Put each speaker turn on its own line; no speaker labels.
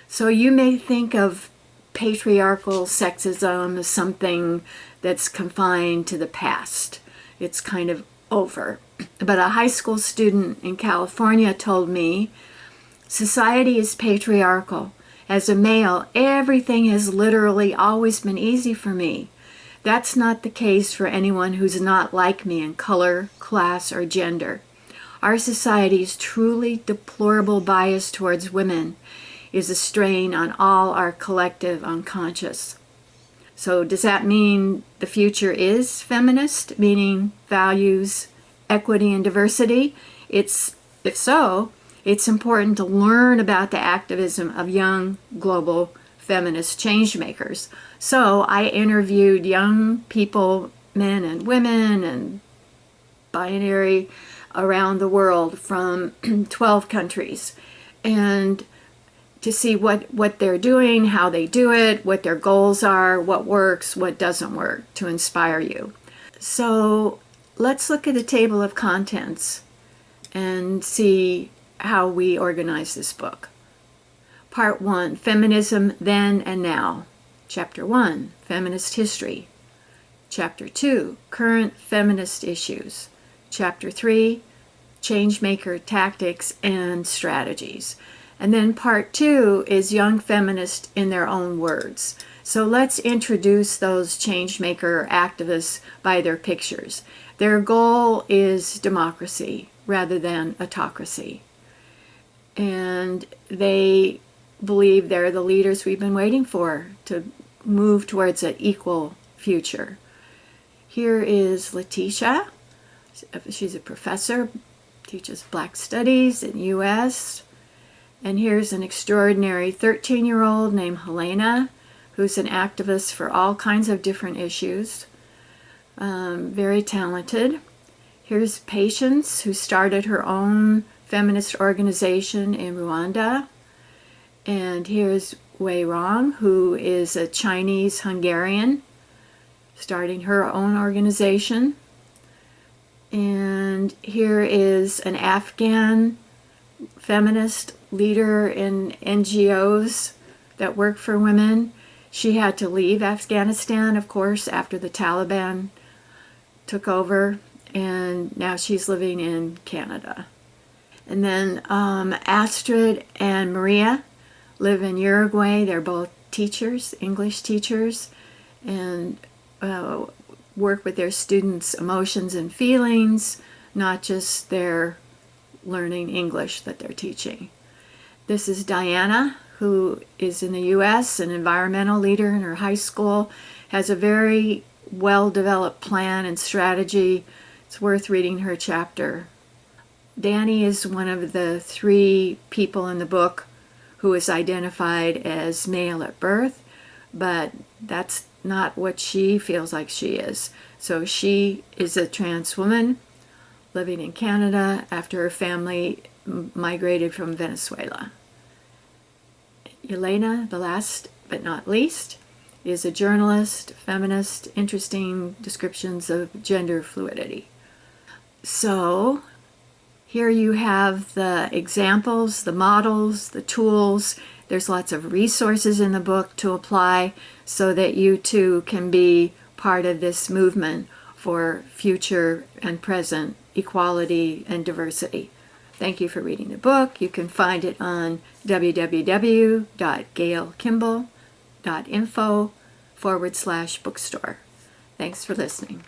So you may think of patriarchal sexism as something that's confined to the past. It's kind of over. But a high school student in California told me, society is patriarchal. As a male, everything has literally always been easy for me. That's not the case for anyone who's not like me in color, class, or gender. Our society's truly deplorable bias towards women is a strain on all our collective unconscious. So does that mean the future is feminist, meaning values equity and diversity? If so, it's important to learn about the activism of young global feminist changemakers. So I interviewed young people, men and women and binary around the world from 12 countries, and to see what they're doing, how they do it, what their goals are, what works, what doesn't work, to inspire you. So let's look at the table of contents and see how we organize this book. Part 1, Feminism Then and Now. Chapter 1, Feminist History. Chapter 2, Current Feminist Issues. Chapter 3, Changemaker Tactics and Strategies. And then part 2 is Young Feminists in Their Own Words. So let's introduce those changemaker activists by their pictures. Their goal is democracy rather than autocracy. And they believe they're the leaders we've been waiting for to move towards an equal future. Here is Letitia. She's a professor, teaches Black Studies in the U.S., and here's an extraordinary 13-year-old named Helena, who's an activist for all kinds of different issues. Very talented. Here's Patience, who started her own feminist organization in Rwanda. And here's Wei Rong, who is a Chinese-Hungarian, starting her own organization. And here is an Afghan feminist leader in NGOs that work for women. She had to leave Afghanistan, of course, after the Taliban took over, and now she's living in Canada. And then Astrid and Maria live in Uruguay. They're both teachers, English teachers, and work with their students' emotions and feelings, not just their learning English that they're teaching. This is Diana, who is in the U.S., an environmental leader in her high school, has a very well-developed plan and strategy. It's worth reading her chapter. Danny is one of the 3 people in the book who is identified as male at birth, but that's not what she feels like she is. So she is a trans woman living in Canada after her family migrated from Venezuela. Elena, the last but not least, is a journalist, feminist, interesting descriptions of gender fluidity. So here you have the examples, the models, the tools. There's lots of resources in the book to apply so that you too can be part of this movement for future and present equality and diversity. Thank you for reading the book. You can find it on www.gaylekimble.info/bookstore. Thanks for listening.